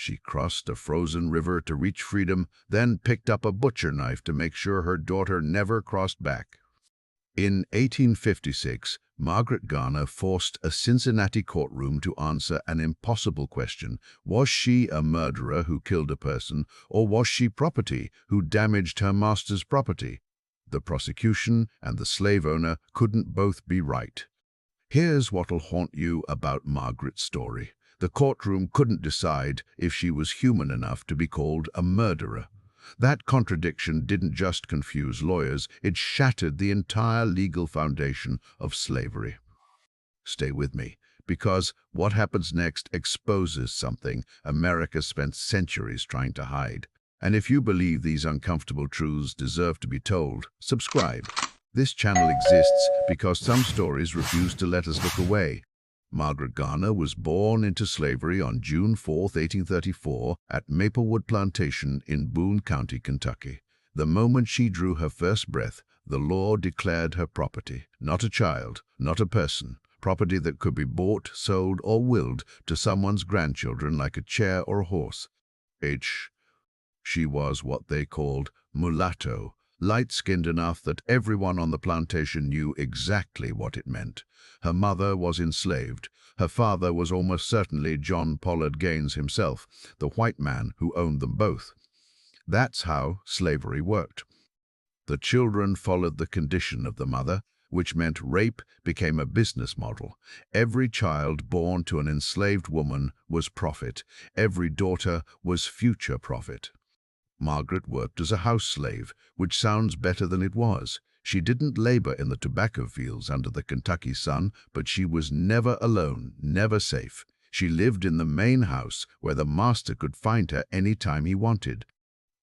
She crossed a frozen river to reach freedom, then picked up a butcher knife to make sure her daughter never crossed back. In 1856, Margaret Garner forced a Cincinnati courtroom to answer an impossible question. Was she a murderer who killed a person, or was she property who damaged her master's property? The prosecution and the slave owner couldn't both be right. Here's what'll haunt you about Margaret's story. The courtroom couldn't decide if she was human enough to be called a murderer. That contradiction didn't just confuse lawyers, it shattered the entire legal foundation of slavery. Stay with me, because what happens next exposes something America spent centuries trying to hide. And if you believe these uncomfortable truths deserve to be told, subscribe. This channel exists because some stories refuse to let us look away. Margaret Garner was born into slavery on June 4, 1834, at Maplewood Plantation in Boone County, Kentucky. The moment she drew her first breath, the law declared her property, not a child, not a person, property that could be bought, sold, or willed to someone's grandchildren like a chair or a horse. She was what they called mulatto, light-skinned enough that everyone on the plantation knew exactly what it meant. Her mother was enslaved. Her father was almost certainly John Pollard Gaines himself, the white man who owned them both. That's how slavery worked. The children followed the condition of the mother, which meant rape became a business model. Every child born to an enslaved woman was profit. Every daughter was future profit. Margaret worked as a house slave, which sounds better than it was. She didn't labor in the tobacco fields under the Kentucky sun, but she was never alone, never safe. She lived in the main house where the master could find her any time he wanted.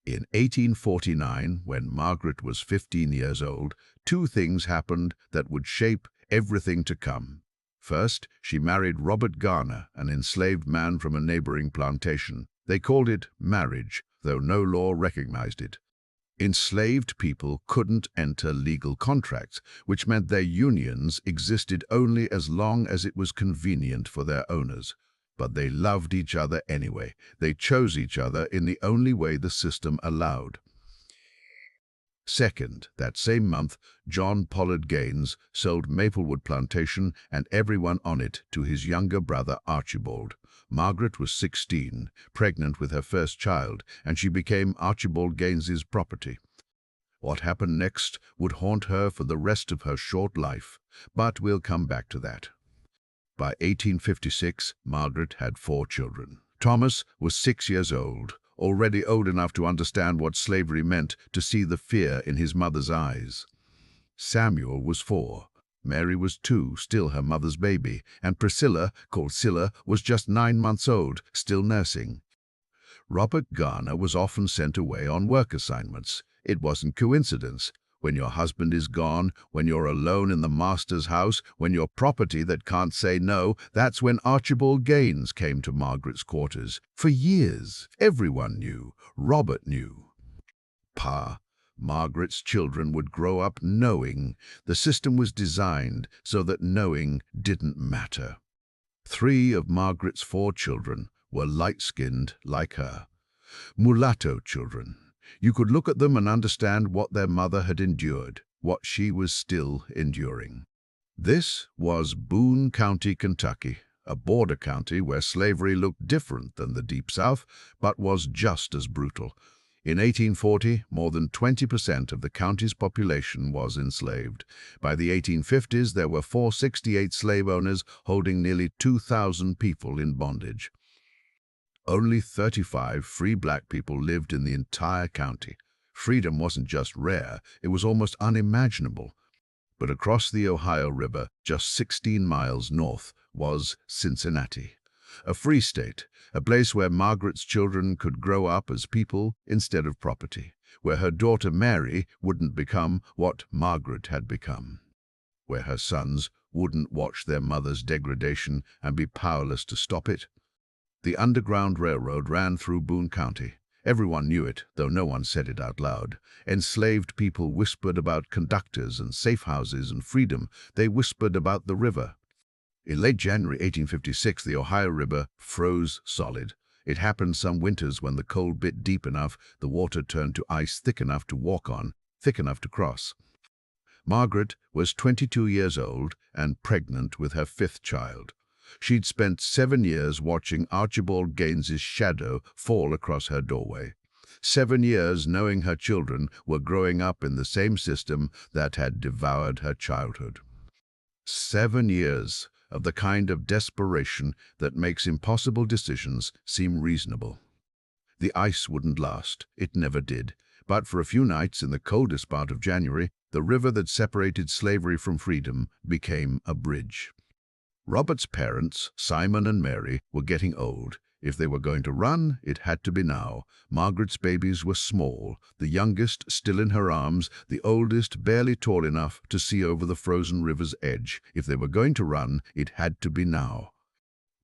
In 1849, when Margaret was 15 years old, two things happened that would shape everything to come. First, she married Robert Garner, an enslaved man from a neighboring plantation. They called it marriage, though no law recognized it. Enslaved people couldn't enter legal contracts, which meant their unions existed only as long as it was convenient for their owners. But they loved each other anyway. They chose each other in the only way the system allowed. Second, that same month, John Pollard Gaines sold Maplewood Plantation and everyone on it to his younger brother Archibald. Margaret was 16, pregnant with her first child, and she became Archibald Gaines's property. What happened next would haunt her for the rest of her short life, but we'll come back to that. By 1856, Margaret had 4 children. Thomas was 6 years old, already old enough to understand what slavery meant, to see the fear in his mother's eyes. Samuel was 4. Mary was 2, still her mother's baby, and Priscilla, called Scylla, was just 9 months old, still nursing. Robert Garner was often sent away on work assignments. It wasn't coincidence. When your husband is gone, when you're alone in the master's house, when you're property that can't say no, that's when Archibald Gaines came to Margaret's quarters. For years, everyone knew. Robert knew. Margaret's children would grow up knowing. The system was designed so that knowing didn't matter. 3 of Margaret's 4 children were light-skinned like her. Mulatto children. You could look at them and understand what their mother had endured, what she was still enduring. This was Boone County, Kentucky, a border county where slavery looked different than the Deep South, but was just as brutal. In 1840, more than 20% of the county's population was enslaved. By the 1850s, there were 468 slave owners holding nearly 2,000 people in bondage. Only 35 free black people lived in the entire county. Freedom wasn't just rare, it was almost unimaginable. But across the Ohio River, just 16 miles north, was Cincinnati. A free state, a place where Margaret's children could grow up as people instead of property, where her daughter Mary wouldn't become what Margaret had become, where her sons wouldn't watch their mother's degradation and be powerless to stop it. The Underground Railroad ran through Boone County. Everyone knew it, though no one said it out loud. Enslaved people whispered about conductors and safe houses and freedom. They whispered about the river. In late January 1856, the Ohio River froze solid. It happened some winters when the cold bit deep enough, the water turned to ice thick enough to walk on, thick enough to cross. Margaret was 22 years old and pregnant with her fifth child. She'd spent 7 years watching Archibald Gaines's shadow fall across her doorway. 7 years knowing her children were growing up in the same system that had devoured her childhood. 7 years of the kind of desperation that makes impossible decisions seem reasonable. The ice wouldn't last. It never did. But for a few nights in the coldest part of January, the river that separated slavery from freedom became a bridge. Robert's parents, Simon and Mary, were getting old. If they were going to run, it had to be now. Margaret's babies were small, the youngest still in her arms, the oldest barely tall enough to see over the frozen river's edge. If they were going to run, it had to be now.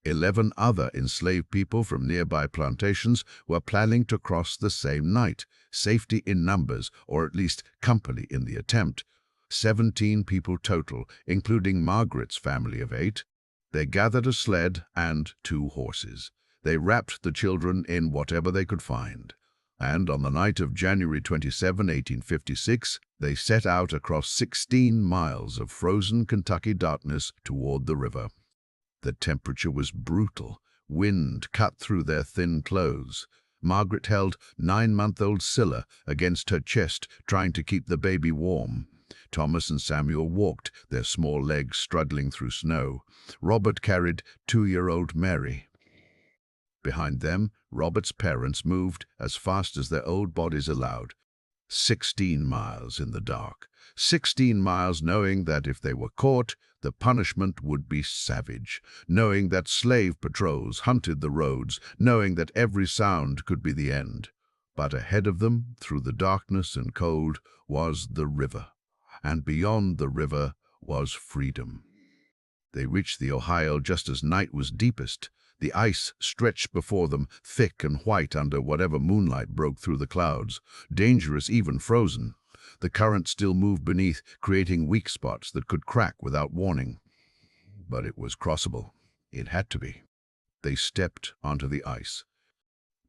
11 other enslaved people from nearby plantations were planning to cross the same night. Safety in numbers, or at least company in the attempt. 17 people total, including Margaret's family of 8. They gathered a sled and 2 horses. They wrapped the children in whatever they could find. And on the night of January 27, 1856, they set out across 16 miles of frozen Kentucky darkness toward the river. The temperature was brutal. Wind cut through their thin clothes. Margaret held 9-month-old Scylla against her chest, trying to keep the baby warm. Thomas and Samuel walked, their small legs struggling through snow. Robert carried 2-year-old Mary. Behind them, Robert's parents moved as fast as their old bodies allowed. 16 miles in the dark. 16 miles knowing that if they were caught, the punishment would be savage. Knowing that slave patrols hunted the roads. Knowing that every sound could be the end. But ahead of them, through the darkness and cold, was the river. And beyond the river was freedom. They reached the Ohio just as night was deepest. The ice stretched before them, thick and white under whatever moonlight broke through the clouds, dangerous even frozen. The current still moved beneath, creating weak spots that could crack without warning. But it was crossable. It had to be. They stepped onto the ice.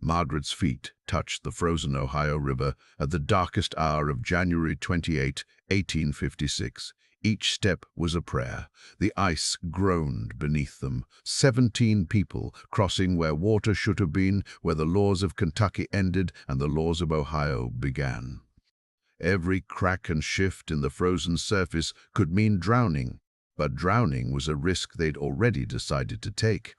Margaret's feet touched the frozen Ohio River at the darkest hour of January 28, 1856. Each step was a prayer. The ice groaned beneath them. 17 people crossing where water should have been, where the laws of Kentucky ended and the laws of Ohio began. Every crack and shift in the frozen surface could mean drowning, but drowning was a risk they'd already decided to take.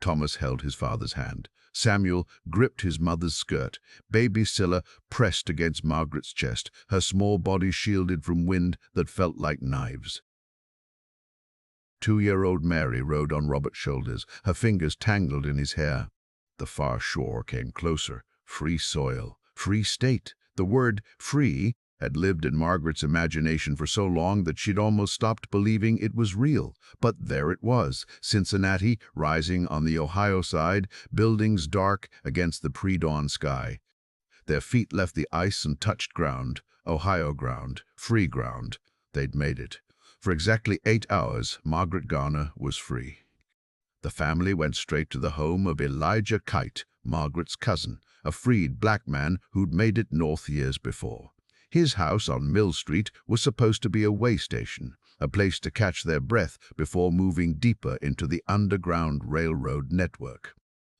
Thomas held his father's hand. Samuel gripped his mother's skirt. Baby Scylla pressed against Margaret's chest, her small body shielded from wind that felt like knives. 2-year-old Mary rode on Robert's shoulders, her fingers tangled in his hair. The far shore came closer. Free soil, free state. The word free had lived in Margaret's imagination for so long that she'd almost stopped believing it was real. But there it was, Cincinnati rising on the Ohio side, buildings dark against the pre-dawn sky. Their feet left the ice and touched ground, Ohio ground, free ground. They'd made it. For exactly 8 hours, Margaret Garner was free. The family went straight to the home of Elijah Kite, Margaret's cousin, a freed black man who'd made it north years before. His house on Mill Street was supposed to be a way station, a place to catch their breath before moving deeper into the underground railroad network.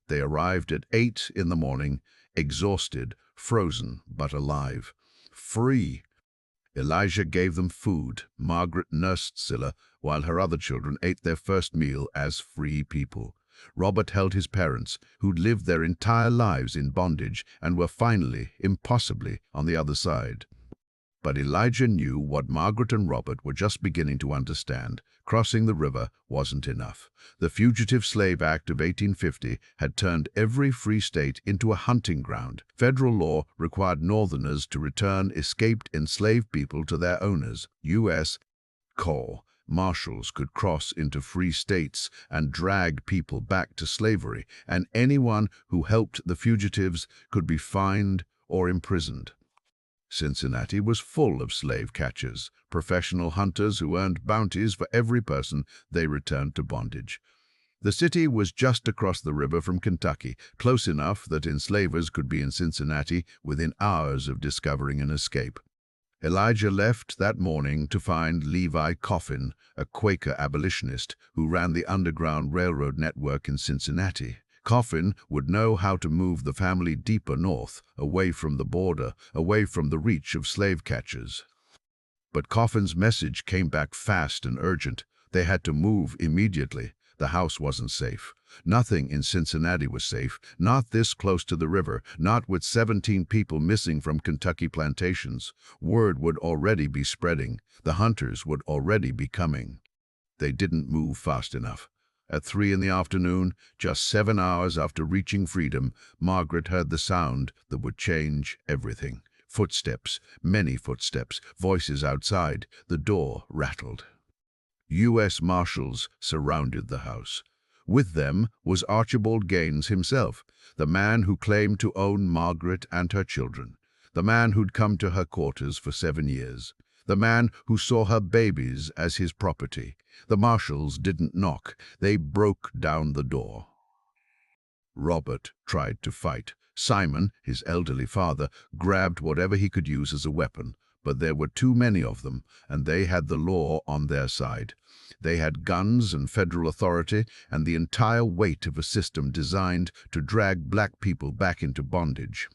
They arrived at 8 in the morning, exhausted, frozen, but alive. Free. Elijah gave them food. Margaret nursed Scylla, while her other children ate their first meal as free people. Robert held his parents, who'd lived their entire lives in bondage and were finally, impossibly, on the other side. But Elijah knew what Margaret and Robert were just beginning to understand. Crossing the river wasn't enough. The Fugitive Slave Act of 1850 had turned every free state into a hunting ground. Federal law required Northerners to return escaped enslaved people to their owners. U.S. Corps marshals could cross into free states and drag people back to slavery, and anyone who helped the fugitives could be fined or imprisoned. Cincinnati was full of slave catchers, professional hunters who earned bounties for every person they returned to bondage. The city was just across the river from Kentucky, close enough that enslavers could be in Cincinnati within hours of discovering an escape. Elijah left that morning to find Levi Coffin, a Quaker abolitionist who ran the Underground Railroad network in Cincinnati. Coffin would know how to move the family deeper north, away from the border, away from the reach of slave catchers. But Coffin's message came back fast and urgent. They had to move immediately. The house wasn't safe. Nothing in Cincinnati was safe, not this close to the river, not with 17 people missing from Kentucky plantations. Word would already be spreading. The hunters would already be coming. They didn't move fast enough. At 3 in the afternoon, just 7 hours after reaching freedom, Margaret heard the sound that would change everything. Footsteps, many footsteps, voices outside. The door rattled. U.S. Marshals surrounded the house. With them was Archibald Gaines himself, the man who claimed to own Margaret and her children, the man who'd come to her quarters for 7 years, the man who saw her babies as his property. The Marshals didn't knock, they broke down the door. Robert tried to fight. Simon, his elderly father, grabbed whatever he could use as a weapon, but there were too many of them, and they had the law on their side. They had guns and federal authority and the entire weight of a system designed to drag black people back into bondage.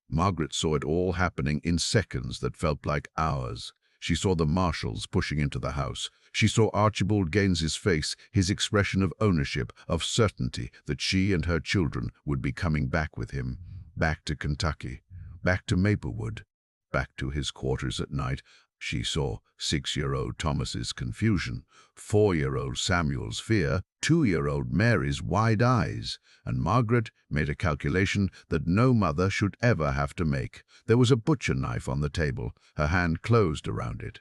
Margaret saw it all happening in seconds that felt like hours. She saw the Marshals pushing into the house. She saw Archibald Gaines's face, his expression of ownership, of certainty that she and her children would be coming back with him, back to Kentucky, back to Maplewood, back to his quarters at night. She saw 6-year-old Thomas's confusion, 4-year-old Samuel's fear, 2-year-old Mary's wide eyes, and Margaret made a calculation that no mother should ever have to make. There was a butcher knife on the table, her hand closed around it.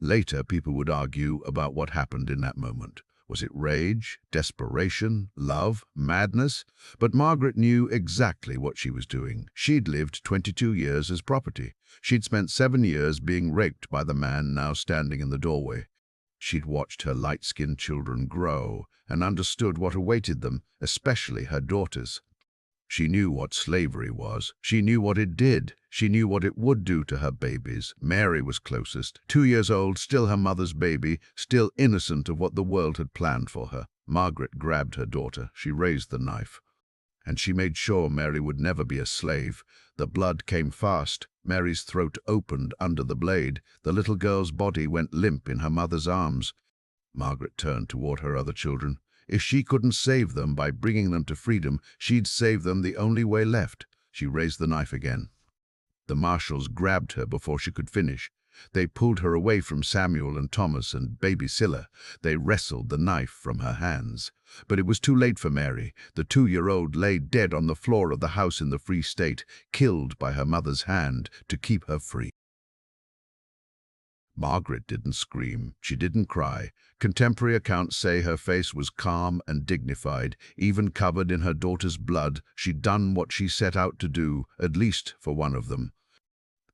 Later, people would argue about what happened in that moment. Was it rage, desperation, love, madness? But Margaret knew exactly what she was doing. She'd lived 22 years as property. She'd spent 7 years being raped by the man now standing in the doorway. She'd watched her light-skinned children grow and understood what awaited them, especially her daughters. She knew what slavery was. She knew what it did. She knew what it would do to her babies. Mary was closest, 2 years old, still her mother's baby, still innocent of what the world had planned for her. Margaret grabbed her daughter. She raised the knife. And she made sure Mary would never be a slave. The blood came fast. Mary's throat opened under the blade. The little girl's body went limp in her mother's arms. Margaret turned toward her other children. If she couldn't save them by bringing them to freedom, she'd save them the only way left. She raised the knife again. The Marshals grabbed her before she could finish. They pulled her away from Samuel and Thomas and baby Scylla. They wrestled the knife from her hands. But it was too late for Mary. The 2-year-old lay dead on the floor of the house in the Free State, killed by her mother's hand to keep her free. Margaret didn't scream. She didn't cry. Contemporary accounts say her face was calm and dignified. Even covered in her daughter's blood, she'd done what she set out to do, at least for one of them.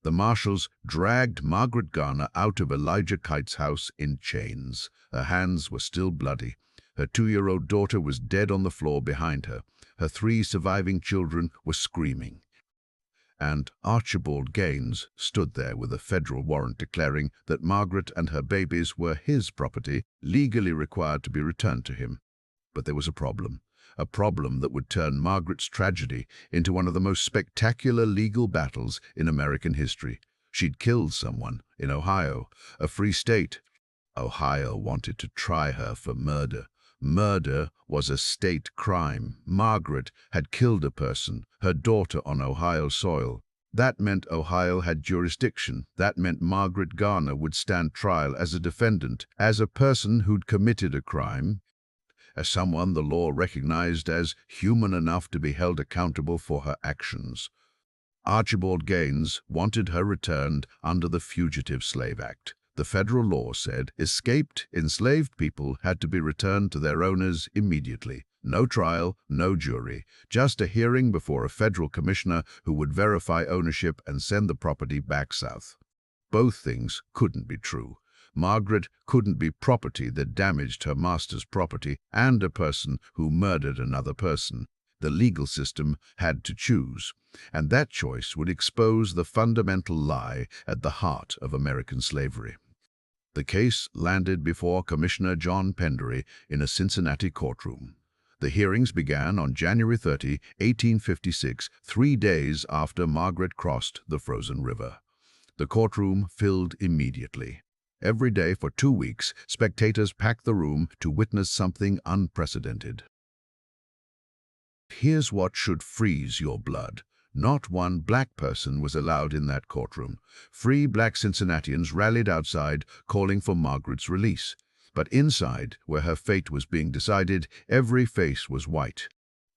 The Marshals dragged Margaret Garner out of Elijah Kite's house in chains. Her hands were still bloody. Her 2-year-old daughter was dead on the floor behind her. Her 3 surviving children were screaming. And Archibald Gaines stood there with a federal warrant declaring that Margaret and her babies were his property, legally required to be returned to him. But there was a problem that would turn Margaret's tragedy into one of the most spectacular legal battles in American history. She'd killed someone in Ohio, a free state. Ohio wanted to try her for murder. Murder was a state crime. Margaret had killed a person, her daughter, on Ohio soil. That meant Ohio had jurisdiction. That meant Margaret Garner would stand trial as a defendant, as a person who'd committed a crime, as someone the law recognized as human enough to be held accountable for her actions. Archibald Gaines wanted her returned under the Fugitive Slave Act. The federal law said escaped, enslaved people had to be returned to their owners immediately. No trial, no jury, just a hearing before a federal commissioner who would verify ownership and send the property back south. Both things couldn't be true. Margaret couldn't be property that damaged her master's property and a person who murdered another person. The legal system had to choose, and that choice would expose the fundamental lie at the heart of American slavery. The case landed before Commissioner John Pendery in a Cincinnati courtroom. The hearings began on January 30, 1856, 3 days after Margaret crossed the frozen river. The courtroom filled immediately. Every day for 2 weeks, spectators packed the room to witness something unprecedented. Here's what should freeze your blood. Not one black person was allowed in that courtroom. Free black Cincinnatians rallied outside, calling for Margaret's release. But inside, where her fate was being decided, every face was white.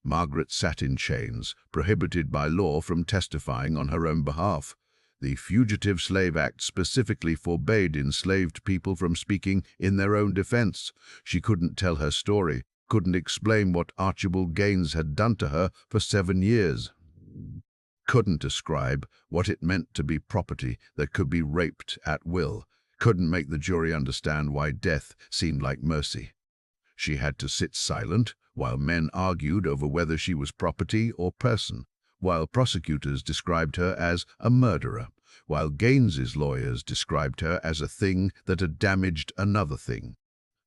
Margaret sat in chains, prohibited by law from testifying on her own behalf. The Fugitive Slave Act specifically forbade enslaved people from speaking in their own defense. She couldn't tell her story, couldn't explain what Archibald Gaines had done to her for 7 years. Couldn't describe what it meant to be property that could be raped at will, couldn't make the jury understand why death seemed like mercy. She had to sit silent while men argued over whether she was property or person, while prosecutors described her as a murderer, while Gaines's lawyers described her as a thing that had damaged another thing.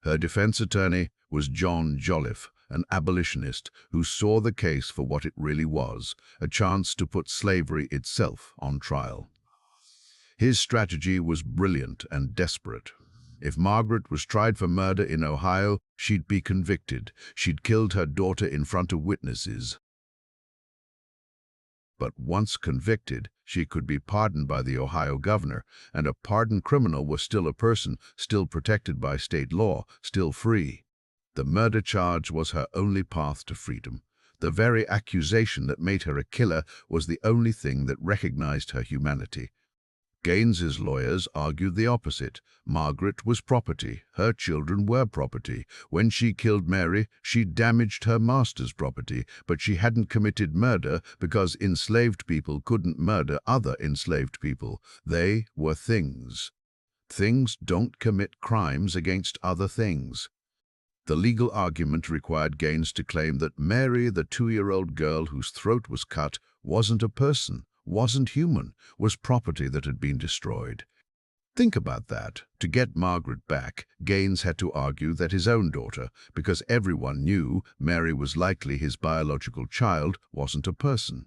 Her defense attorney was John Jolliffe, an abolitionist who saw the case for what it really was, a chance to put slavery itself on trial. His strategy was brilliant and desperate. If Margaret was tried for murder in Ohio, she'd be convicted. She'd killed her daughter in front of witnesses. But once convicted, she could be pardoned by the Ohio governor, and a pardoned criminal was still a person, still protected by state law, still free. The murder charge was her only path to freedom. The very accusation that made her a killer was the only thing that recognized her humanity. Gaines's lawyers argued the opposite. Margaret was property. Her children were property. When she killed Mary, she damaged her master's property, but she hadn't committed murder because enslaved people couldn't murder other enslaved people. They were things. Things don't commit crimes against other things. The legal argument required Gaines to claim that Mary, the 2-year-old girl whose throat was cut, wasn't a person, wasn't human, was property that had been destroyed. Think about that. To get Margaret back, Gaines had to argue that his own daughter, because everyone knew Mary was likely his biological child, wasn't a person.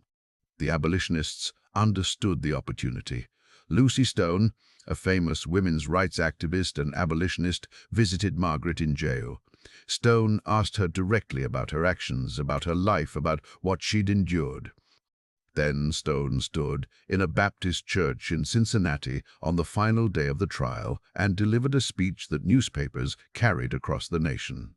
The abolitionists understood the opportunity. Lucy Stone, a famous women's rights activist and abolitionist, visited Margaret in jail. Stone asked her directly about her actions, about her life, about what she'd endured. Then Stone stood in a Baptist church in Cincinnati on the final day of the trial and delivered a speech that newspapers carried across the nation.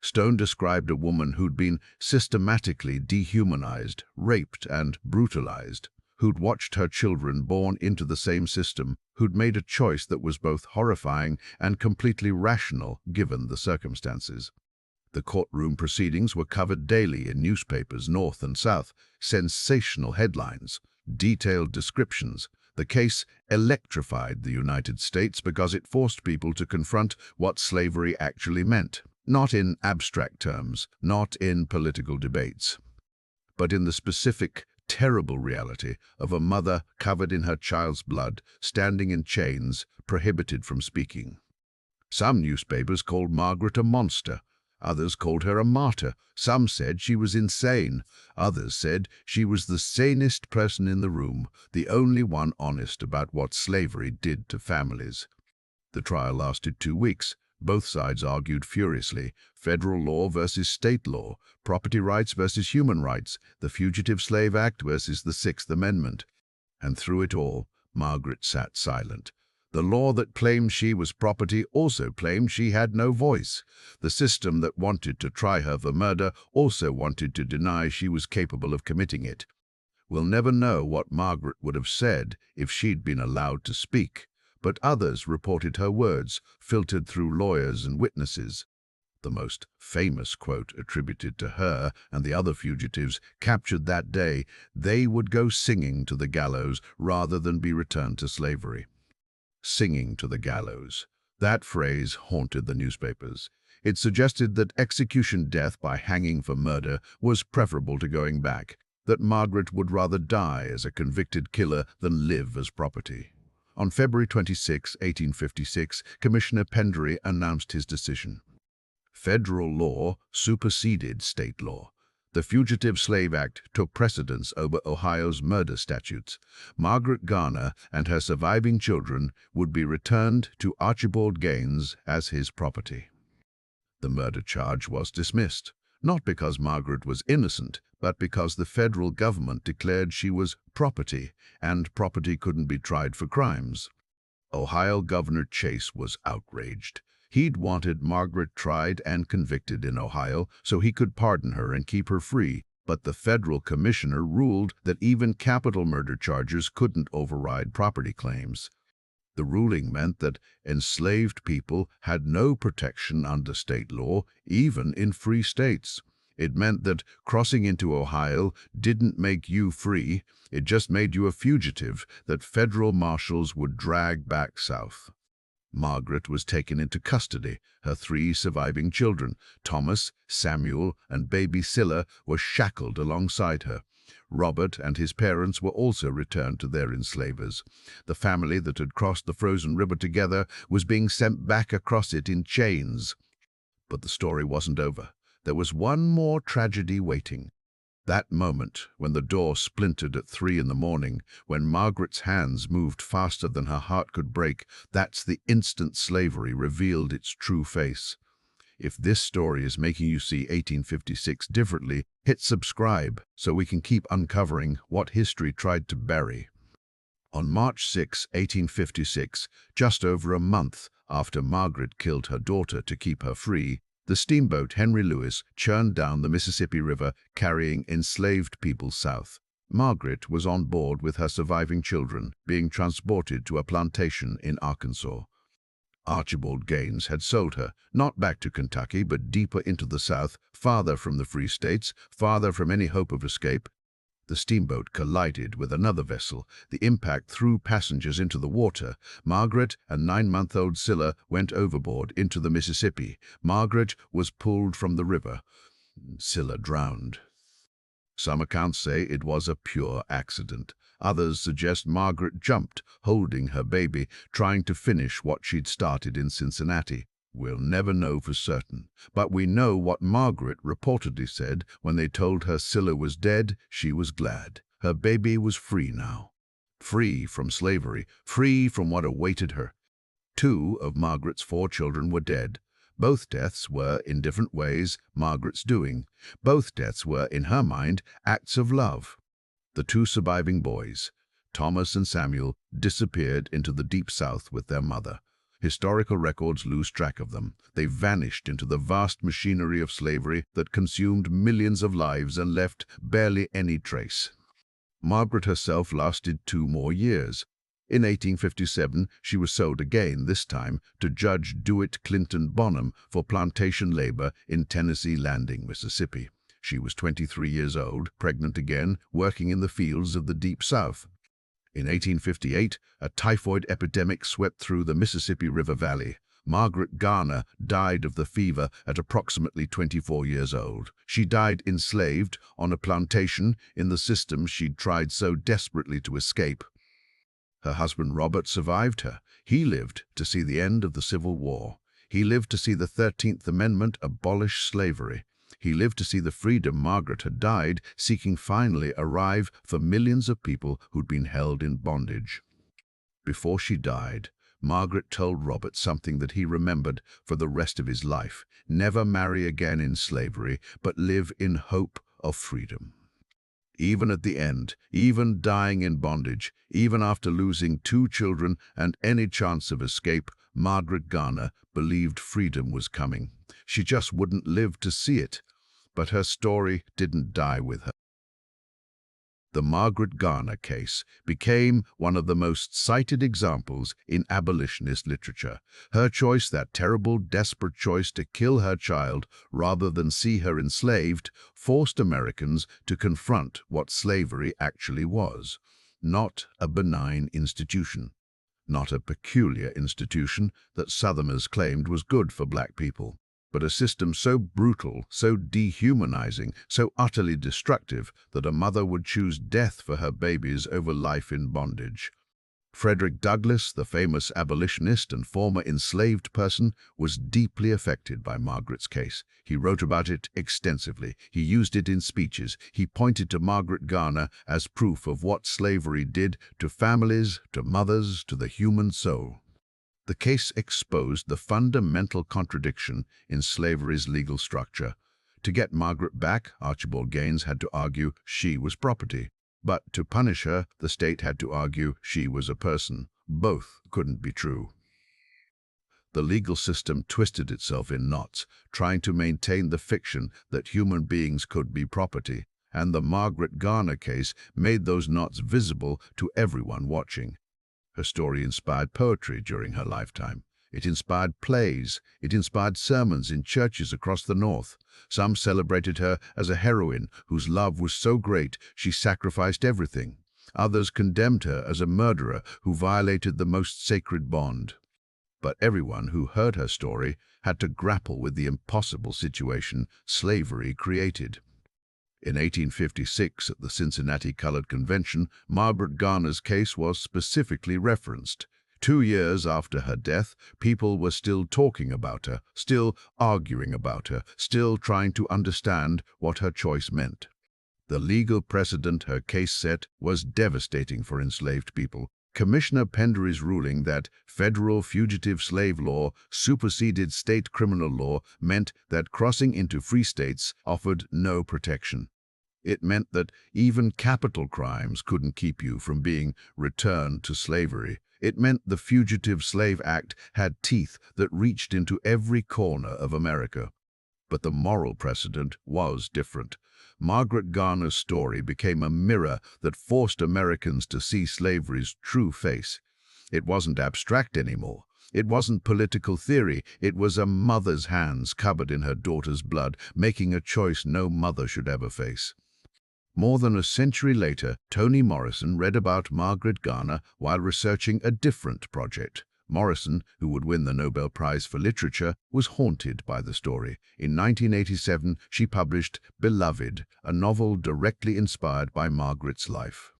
Stone described a woman who'd been systematically dehumanized, raped, and brutalized, who'd watched her children born into the same system, who'd made a choice that was both horrifying and completely rational given the circumstances. The courtroom proceedings were covered daily in newspapers north and south, sensational headlines, detailed descriptions. The case electrified the United States because it forced people to confront what slavery actually meant, not in abstract terms, not in political debates, but in the specific, terrible reality of a mother covered in her child's blood, standing in chains, prohibited from speaking. Some newspapers called Margaret a monster. Others called her a martyr. Some said she was insane. Others said she was the sanest person in the room, the only one honest about what slavery did to families. The trial lasted 2 weeks. Both sides argued furiously. Federal law versus state law, property rights versus human rights, the Fugitive Slave Act versus the Sixth Amendment. And through it all, Margaret sat silent. The law that claimed she was property also claimed she had no voice. The system that wanted to try her for murder also wanted to deny she was capable of committing it. We'll never know what Margaret would have said if she'd been allowed to speak, but others reported her words, filtered through lawyers and witnesses. The most famous quote attributed to her and the other fugitives captured that day: "They would go singing to the gallows rather than be returned to slavery." Singing to the gallows. That phrase haunted the newspapers. It suggested that execution death by hanging for murder was preferable to going back, that Margaret would rather die as a convicted killer than live as property. On February 26, 1856, Commissioner Pendery announced his decision. Federal law superseded state law. The Fugitive Slave Act took precedence over Ohio's murder statutes. Margaret Garner and her surviving children would be returned to Archibald Gaines as his property. The murder charge was dismissed, not because Margaret was innocent, but because the federal government declared she was property, and property couldn't be tried for crimes. Ohio Governor Chase was outraged. He'd wanted Margaret tried and convicted in Ohio so he could pardon her and keep her free, but the federal commissioner ruled that even capital murder charges couldn't override property claims. The ruling meant that enslaved people had no protection under state law, even in free states. It meant that crossing into Ohio didn't make you free, it just made you a fugitive that federal marshals would drag back south. Margaret was taken into custody. Her 3 surviving children, Thomas, Samuel, and baby Scylla, were shackled alongside her. Robert and his parents were also returned to their enslavers. The family that had crossed the frozen river together was being sent back across it in chains. But the story wasn't over. There was one more tragedy waiting. That moment when the door splintered at 3 in the morning, when Margaret's hands moved faster than her heart could break, that's the instant slavery revealed its true face. If this story is making you see 1856 differently, hit subscribe so we can keep uncovering what history tried to bury. On March 6, 1856, just over a month after Margaret killed her daughter to keep her free, the steamboat Henry Louis churned down the Mississippi River carrying enslaved people south. Margaret was on board with her surviving children, being transported to a plantation in Arkansas. Archibald Gaines had sold her, not back to Kentucky, but deeper into the South, farther from the free states, farther from any hope of escape. The steamboat collided with another vessel. The impact threw passengers into the water. Margaret and 9-month-old Scylla went overboard into the Mississippi. Margaret was pulled from the river. Scylla drowned. Some accounts say it was a pure accident. Others suggest Margaret jumped, holding her baby, trying to finish what she'd started in Cincinnati. We'll never know for certain, but we know what Margaret reportedly said when they told her Scylla was dead. She was glad. Her baby was free now. Free from slavery, free from what awaited her. 2 of Margaret's 4 children were dead. Both deaths were, in different ways, Margaret's doing. Both deaths were, in her mind, acts of love. The 2 surviving boys, Thomas and Samuel, disappeared into the deep South with their mother. Historical records lose track of them. They vanished into the vast machinery of slavery that consumed millions of lives and left barely any trace. Margaret herself lasted 2 more years. In 1857, she was sold again, this time to Judge Dewitt Clinton Bonham for plantation labor in Tennessee Landing, Mississippi. She was 23 years old, pregnant again, working in the fields of the Deep South. In 1858, a typhoid epidemic swept through the Mississippi River Valley. Margaret Garner died of the fever at approximately 24 years old. She died enslaved on a plantation in the system she'd tried so desperately to escape. Her husband Robert survived her. He lived to see the end of the Civil War. He lived to see the 13th Amendment abolish slavery. He lived to see the freedom Margaret had died seeking finally arrive for millions of people who'd been held in bondage. Before she died, Margaret told Robert something that he remembered for the rest of his life: never marry again in slavery, but live in hope of freedom. Even at the end, even dying in bondage, even after losing 2 children and any chance of escape, Margaret Garner believed freedom was coming. She just wouldn't live to see it. But her story didn't die with her. The Margaret Garner case became one of the most cited examples in abolitionist literature. Her choice, that terrible, desperate choice to kill her child rather than see her enslaved, forced Americans to confront what slavery actually was: not a benign institution, not a peculiar institution that Southerners claimed was good for black people, but a system so brutal, so dehumanizing, so utterly destructive that a mother would choose death for her babies over life in bondage. Frederick Douglass, the famous abolitionist and former enslaved person, was deeply affected by Margaret's case. He wrote about it extensively. He used it in speeches. He pointed to Margaret Garner as proof of what slavery did to families, to mothers, to the human soul. The case exposed the fundamental contradiction in slavery's legal structure. To get Margaret back, Archibald Gaines had to argue she was property. But to punish her, the state had to argue she was a person. Both couldn't be true. The legal system twisted itself in knots, trying to maintain the fiction that human beings could be property, and the Margaret Garner case made those knots visible to everyone watching. Her story inspired poetry during her lifetime. It inspired plays. It inspired sermons in churches across the North. Some celebrated her as a heroine whose love was so great she sacrificed everything. Others condemned her as a murderer who violated the most sacred bond. But everyone who heard her story had to grapple with the impossible situation slavery created. In 1856, at the Cincinnati Colored Convention, Margaret Garner's case was specifically referenced. 2 years after her death, people were still talking about her, still arguing about her, still trying to understand what her choice meant. The legal precedent her case set was devastating for enslaved people. Commissioner Pendery's ruling that federal fugitive slave law superseded state criminal law meant that crossing into free states offered no protection. It meant that even capital crimes couldn't keep you from being returned to slavery. It meant the Fugitive Slave Act had teeth that reached into every corner of America. But the moral precedent was different. Margaret Garner's story became a mirror that forced Americans to see slavery's true face. It wasn't abstract anymore. It wasn't political theory. It was a mother's hands covered in her daughter's blood, making a choice no mother should ever face. More than a century later, Toni Morrison read about Margaret Garner while researching a different project. Morrison, who would win the Nobel Prize for Literature, was haunted by the story. In 1987, she published Beloved, a novel directly inspired by Margaret's life.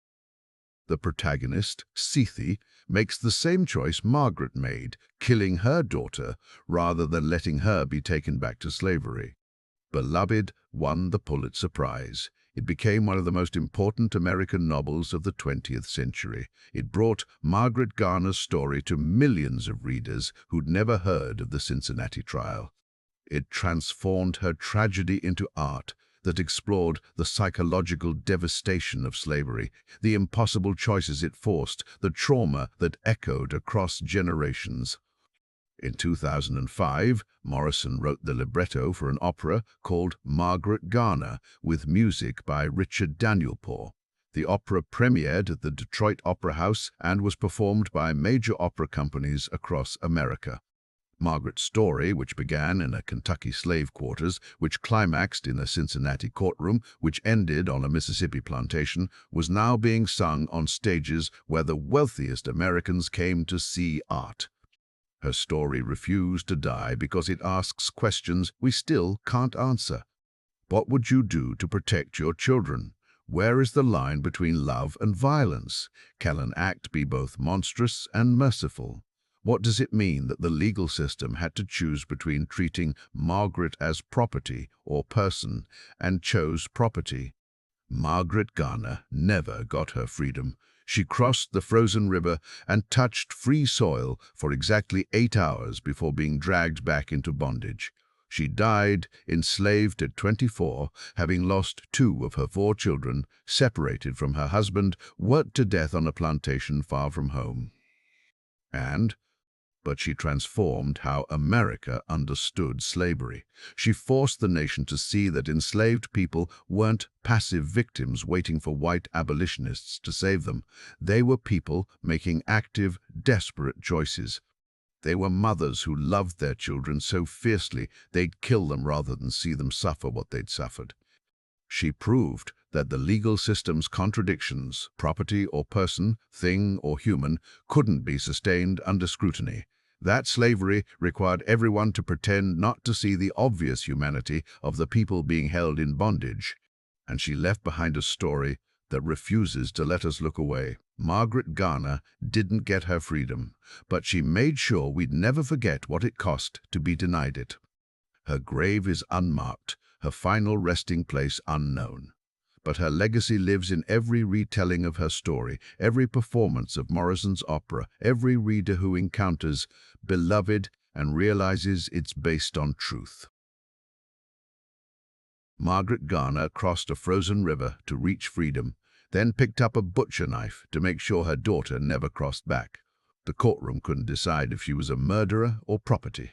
The protagonist, Sethi, makes the same choice Margaret made, killing her daughter rather than letting her be taken back to slavery. Beloved won the Pulitzer Prize. It became one of the most important American novels of the 20th century. It brought Margaret Garner's story to millions of readers who'd never heard of the Cincinnati trial. It transformed her tragedy into art that explored the psychological devastation of slavery, the impossible choices it forced, the trauma that echoed across generations. In 2005, Morrison wrote the libretto for an opera called Margaret Garner, with music by Richard Danielpour. The opera premiered at the Detroit Opera House and was performed by major opera companies across America. Margaret's story, which began in a Kentucky slave quarters, which climaxed in a Cincinnati courtroom, which ended on a Mississippi plantation, was now being sung on stages where the wealthiest Americans came to see art. Her story refused to die because it asks questions we still can't answer. What would you do to protect your children? Where is the line between love and violence? Can an act be both monstrous and merciful? What does it mean that the legal system had to choose between treating Margaret as property or person and chose property? Margaret Garner never got her freedom. She crossed the frozen river and touched free soil for exactly 8 hours before being dragged back into bondage. She died enslaved at 24, having lost 2 of her 4 children, separated from her husband, worked to death on a plantation far from home. But she transformed how America understood slavery. She forced the nation to see that enslaved people weren't passive victims waiting for white abolitionists to save them. They were people making active, desperate choices. They were mothers who loved their children so fiercely they'd kill them rather than see them suffer what they'd suffered. She proved that the legal system's contradictions, property or person, thing or human, couldn't be sustained under scrutiny. That slavery required everyone to pretend not to see the obvious humanity of the people being held in bondage. And she left behind a story that refuses to let us look away. Margaret Garner didn't get her freedom, but she made sure we'd never forget what it cost to be denied it. Her grave is unmarked, her final resting place unknown. But her legacy lives in every retelling of her story, every performance of Morrison's opera, every reader who encounters Beloved and realizes it's based on truth. Margaret Garner crossed a frozen river to reach freedom, then picked up a butcher knife to make sure her daughter never crossed back. The courtroom couldn't decide if she was a murderer or property.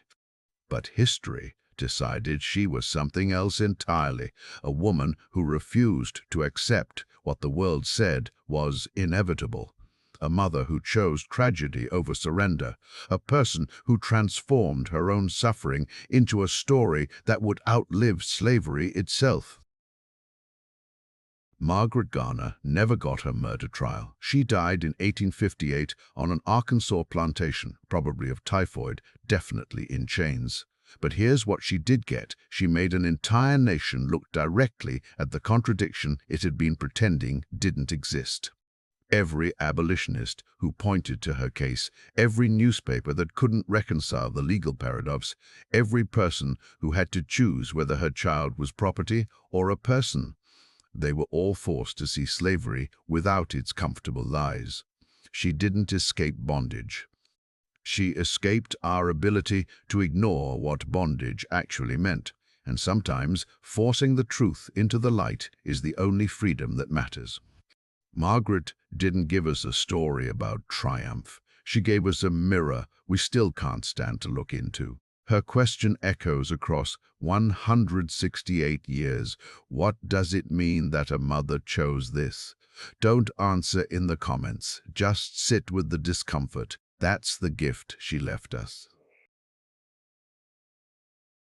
But history decided she was something else entirely, a woman who refused to accept what the world said was inevitable, a mother who chose tragedy over surrender, a person who transformed her own suffering into a story that would outlive slavery itself. Margaret Garner never got her murder trial. She died in 1858 on an Arkansas plantation, probably of typhoid, definitely in chains. But here's what she did get. She made an entire nation look directly at the contradiction it had been pretending didn't exist. Every abolitionist who pointed to her case, every newspaper that couldn't reconcile the legal paradox, every person who had to choose whether her child was property or a person, they were all forced to see slavery without its comfortable lies. She didn't escape bondage. She escaped our ability to ignore what bondage actually meant, and sometimes forcing the truth into the light is the only freedom that matters. Margaret didn't give us a story about triumph. She gave us a mirror we still can't stand to look into. Her question echoes across 168 years. What does it mean that a mother chose this? Don't answer in the comments. Just sit with the discomfort. That's the gift she left us.